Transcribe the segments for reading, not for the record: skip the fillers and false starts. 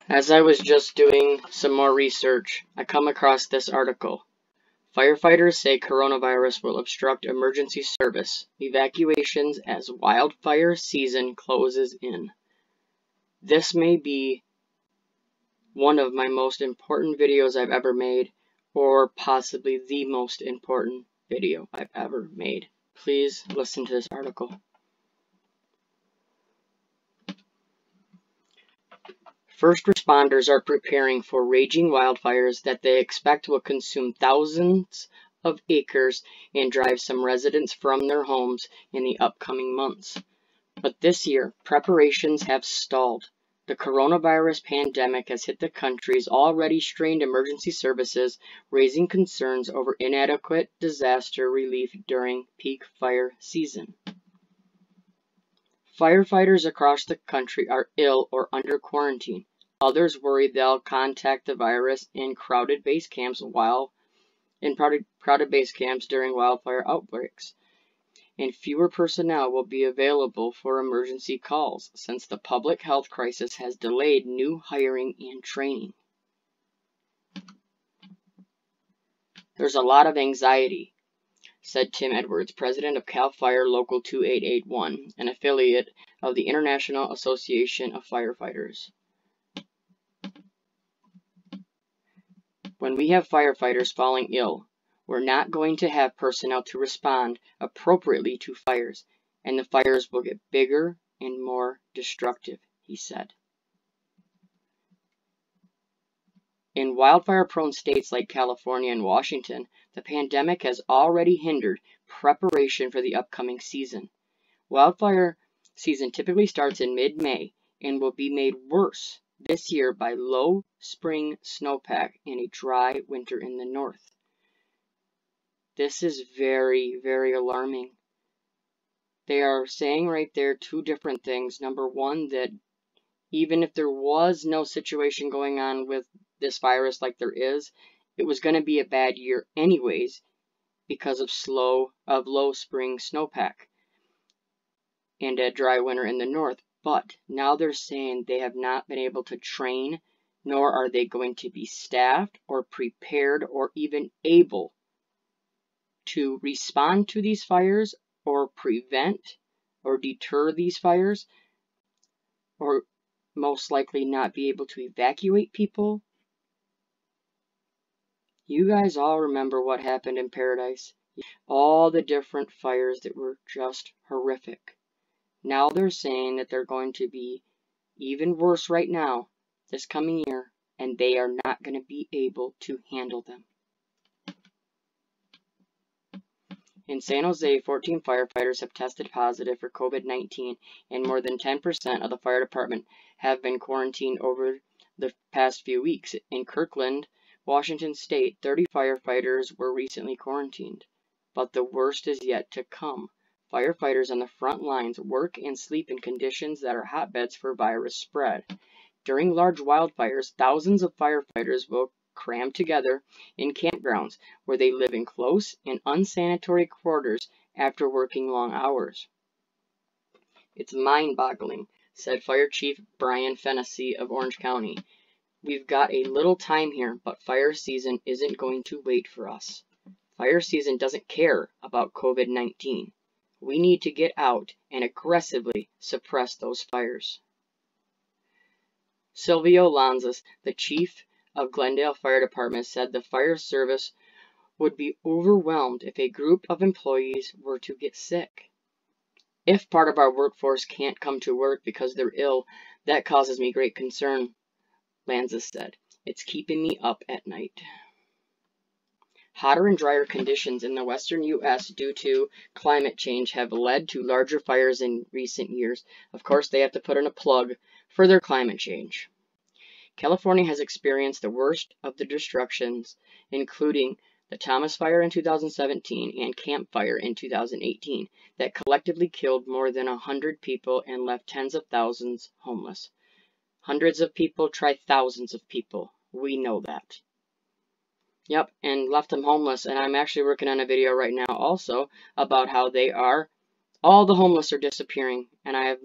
As I was just doing some more research, I come across this article. Firefighters say coronavirus will obstruct emergency service evacuations as wildfire season closes in. This may be one of my most important videos I've ever made, or possibly the most important video I've ever made. Please listen to this article. First responders are preparing for raging wildfires that they expect will consume thousands of acres and drive some residents from their homes in the upcoming months. But this year, preparations have stalled. The coronavirus pandemic has hit the country's already strained emergency services, raising concerns over inadequate disaster relief during peak fire season. Firefighters across the country are ill or under quarantine. Others worry they'll contact the virus in crowded base camps during wildfire outbreaks. And fewer personnel will be available for emergency calls since the public health crisis has delayed new hiring and training. There's a lot of anxiety, said Tim Edwards, president of CAL FIRE Local 2881, an affiliate of the International Association of Firefighters. When we have firefighters falling ill, we're not going to have personnel to respond appropriately to fires, and the fires will get bigger and more destructive, he said. In wildfire-prone states like California and Washington, the pandemic has already hindered preparation for the upcoming season. Wildfire season typically starts in mid-May and will be made worse this year by low spring snowpack and a dry winter in the north. This is very, very alarming. They are saying right there two different things. Number one, that even if there was no situation going on with this virus like there is, it was going to be a bad year anyways because of low spring snowpack and a dry winter in the north. But now they're saying they have not been able to train, nor are they going to be staffed or prepared or even able to respond to these fires or prevent or deter these fires, or most likely not be able to evacuate people. You guys all remember what happened in Paradise. All the different fires that were just horrific. Now they're saying that they're going to be even worse right now, this coming year, and they are not going to be able to handle them. In San Jose, 14 firefighters have tested positive for COVID-19, and more than 10% of the fire department have been quarantined over the past few weeks. In Kirkland, Washington State, 30 firefighters were recently quarantined, but the worst is yet to come. Firefighters on the front lines work and sleep in conditions that are hotbeds for virus spread. During large wildfires, thousands of firefighters will cram together in campgrounds where they live in close and unsanitary quarters after working long hours. It's mind-boggling, said Fire Chief Brian Fennessy of Orange County. We've got a little time here, but fire season isn't going to wait for us. Fire season doesn't care about COVID-19. We need to get out and aggressively suppress those fires. Silvio Lanzas, the chief of Glendale Fire Department, said the fire service would be overwhelmed if a group of employees were to get sick. If part of our workforce can't come to work because they're ill, that causes me great concern, Lanzas said. It's keeping me up at night. Hotter and drier conditions in the western U.S. due to climate change have led to larger fires in recent years. Of course, they have to put in a plug for their climate change. California has experienced the worst of the destructions, including the Thomas Fire in 2017 and Camp Fire in 2018, that collectively killed more than 100 people and left tens of thousands homeless. Hundreds of people try thousands of people. We know that. Yep, and left them homeless, and I'm actually working on a video right now also about how all the homeless are disappearing, and I have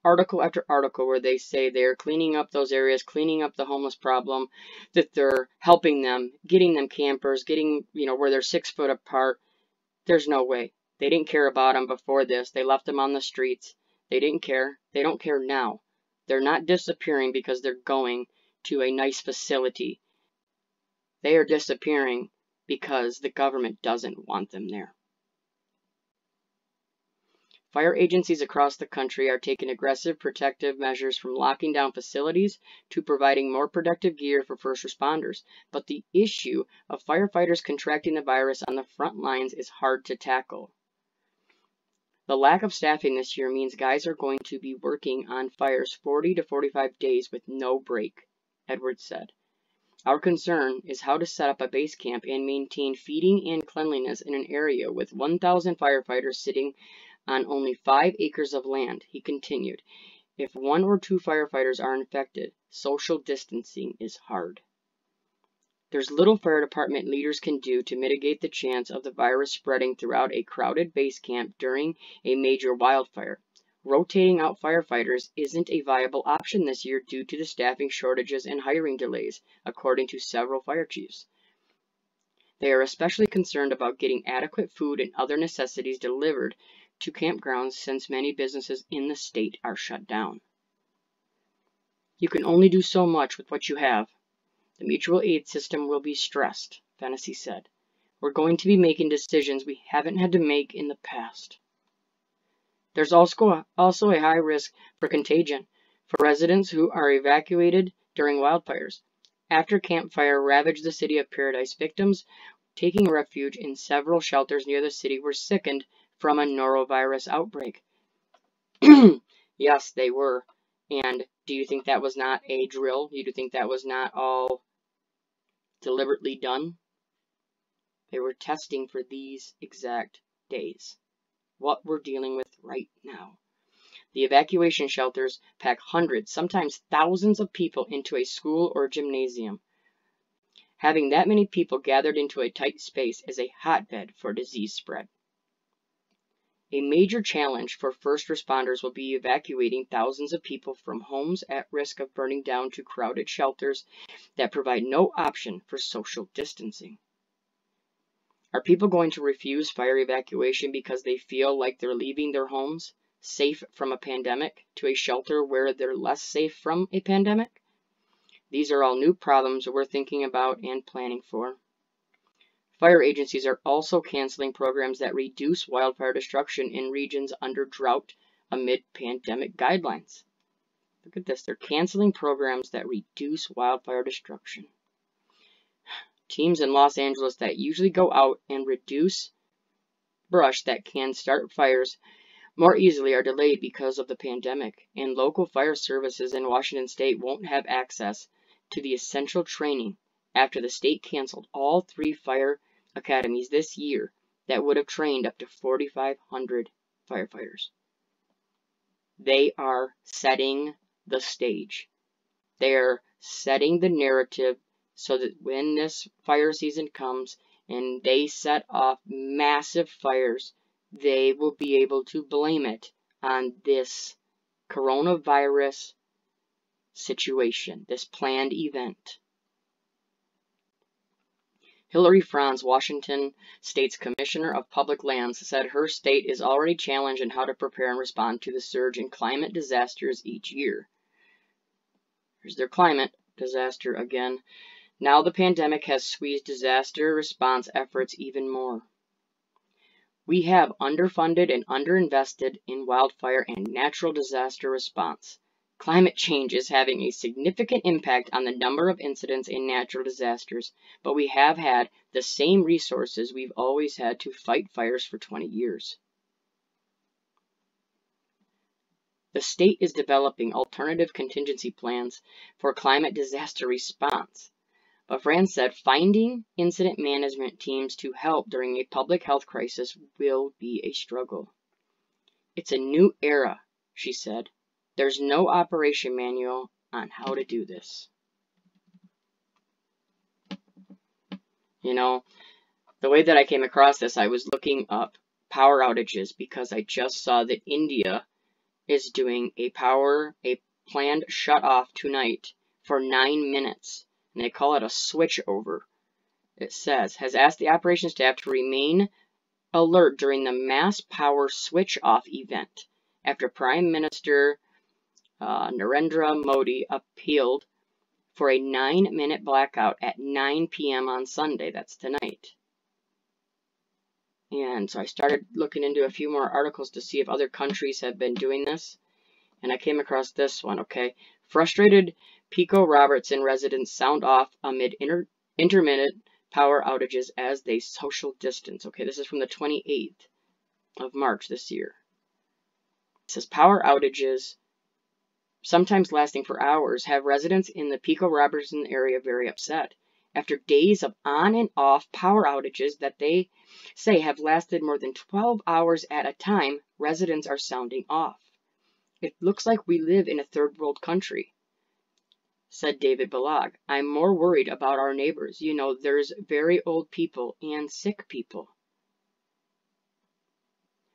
article after article where they say they're cleaning up those areas, cleaning up the homeless problem, that they're helping them, getting them campers, getting, where they're 6 foot apart. There's no way. They didn't care about them before this. They left them on the streets. They didn't care. They don't care now. They're not disappearing because they're going to a nice facility. They are disappearing because the government doesn't want them there. Fire agencies across the country are taking aggressive protective measures, from locking down facilities to providing more protective gear for first responders. But the issue of firefighters contracting the virus on the front lines is hard to tackle. The lack of staffing this year means guys are going to be working on fires 40 to 45 days with no break, Edwards said. Our concern is how to set up a base camp and maintain feeding and cleanliness in an area with 1,000 firefighters sitting on only 5 acres of land, he continued. If 1 or 2 firefighters are infected, social distancing is hard. There's little fire department leaders can do to mitigate the chance of the virus spreading throughout a crowded base camp during a major wildfire. Rotating out firefighters isn't a viable option this year due to the staffing shortages and hiring delays, according to several fire chiefs. They are especially concerned about getting adequate food and other necessities delivered to campgrounds since many businesses in the state are shut down. You can only do so much with what you have. The mutual aid system will be stressed, Fennessy said. We're going to be making decisions we haven't had to make in the past. There's also a high risk for contagion for residents who are evacuated during wildfires. After Camp Fire ravaged the city of Paradise, victims taking refuge in several shelters near the city were sickened from a norovirus outbreak. Yes, they were. And do you think that was not a drill? Do you think that was not all deliberately done? They were testing for these exact days. What we're dealing with right now. The evacuation shelters pack hundreds, sometimes thousands of people into a school or gymnasium. Having that many people gathered into a tight space is a hotbed for disease spread. A major challenge for first responders will be evacuating thousands of people from homes at risk of burning down to crowded shelters that provide no option for social distancing. Are people going to refuse fire evacuation because they feel like they're leaving their homes, safe from a pandemic, to a shelter where they're less safe from a pandemic? These are all new problems we're thinking about and planning for. Fire agencies are also canceling programs that reduce wildfire destruction in regions under drought amid pandemic guidelines. Look at this. They're canceling programs that reduce wildfire destruction. Teams in Los Angeles that usually go out and reduce brush that can start fires more easily are delayed because of the pandemic, and local fire services in Washington state won't have access to the essential training after the state canceled all 3 fire academies this year that would have trained up to 4,500 firefighters. They are setting the stage. They're setting the narrative so that when this fire season comes and they set off massive fires, they will be able to blame it on this coronavirus situation, this planned event. Hillary Franz, Washington State's Commissioner of Public Lands, said her state is already challenged in how to prepare and respond to the surge in climate disasters each year. Here's their climate disaster again. Now the pandemic has squeezed disaster response efforts even more. We have underfunded and underinvested in wildfire and natural disaster response. Climate change is having a significant impact on the number of incidents in natural disasters, but we have had the same resources we've always had to fight fires for 20 years. The state is developing alternative contingency plans for climate disaster response. But Franz said finding incident management teams to help during a public health crisis will be a struggle. It's a new era, she said. There's no operation manual on how to do this. You know, the way that I came across this, I was looking up power outages because I just saw that India is doing a planned shut-off tonight for 9 minutes, and they call it a switchover. It says, has asked the operations staff to remain alert during the mass power switch-off event after Prime Minister Narendra Modi appealed for a 9-minute blackout at 9 p.m. on Sunday. That's tonight. And so I started looking into a few more articles to see if other countries have been doing this. And I came across this one, okay. Frustrated Pico Robertson residents sound off amid intermittent power outages as they social distance. Okay, this is from the 28th of March this year. It says power outages, sometimes lasting for hours, have residents in the Pico Robertson area very upset. After days of on and off power outages that they say have lasted more than 12 hours at a time, residents are sounding off. It looks like we live in a third world country, said David Balog. I'm more worried about our neighbors. You know, there's very old people and sick people.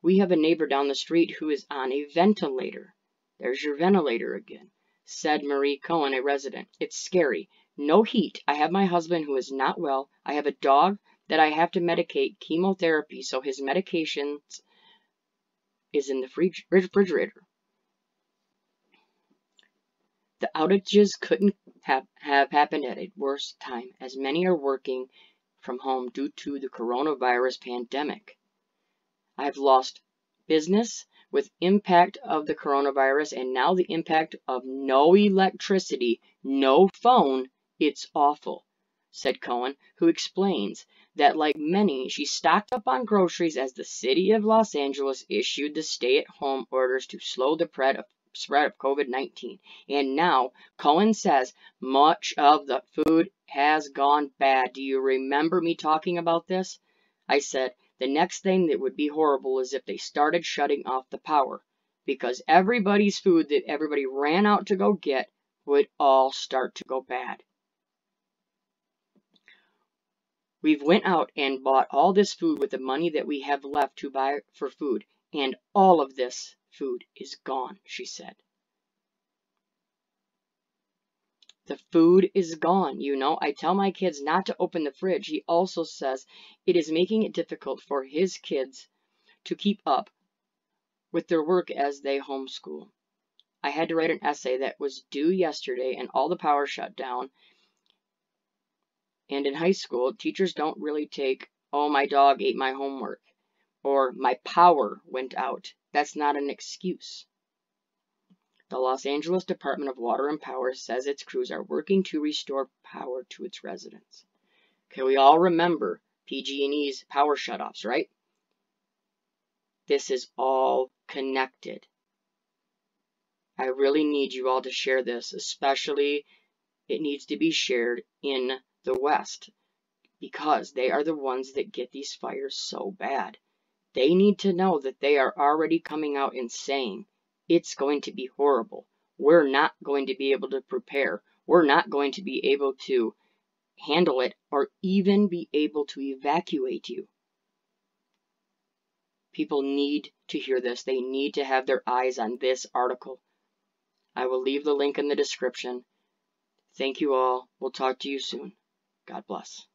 We have a neighbor down the street who is on a ventilator. There's your ventilator again, said Marie Cohen, a resident. It's scary. No heat. I have my husband who is not well. I have a dog that I have to medicate chemotherapy, so his medications is in the refrigerator. The outages couldn't have happened at a worse time, as many are working from home due to the coronavirus pandemic. I've lost business with impact of the coronavirus, and now the impact of no electricity, no phone. It's awful, said Cohen, who explains that, like many, she stocked up on groceries as the city of Los Angeles issued the stay-at-home orders to slow the spread of COVID-19. And now, Cohen says, much of the food has gone bad. Do you remember me talking about this? I said, the next thing that would be horrible is if they started shutting off the power, because everybody's food that everybody ran out to go get would all start to go bad. We've went out and bought all this food with the money that we have left to buy for food, and all of this food is gone, she said. The food is gone, you know. I tell my kids not to open the fridge. He also says it is making it difficult for his kids to keep up with their work as they homeschool. I had to write an essay that was due yesterday and all the power shut down. And in high school, teachers don't really take, oh, my dog ate my homework, or my power went out. That's not an excuse. The Los Angeles Department of Water and Power says its crews are working to restore power to its residents. Okay, we all remember PG&E's power shutoffs, right? This is all connected. I really need you all to share this, especially it needs to be shared in the West, because they are the ones that get these fires so bad. They need to know that they are already coming out and saying, it's going to be horrible. We're not going to be able to prepare. We're not going to be able to handle it or even be able to evacuate you. People need to hear this. They need to have their eyes on this article. I will leave the link in the description. Thank you all. We'll talk to you soon. God bless.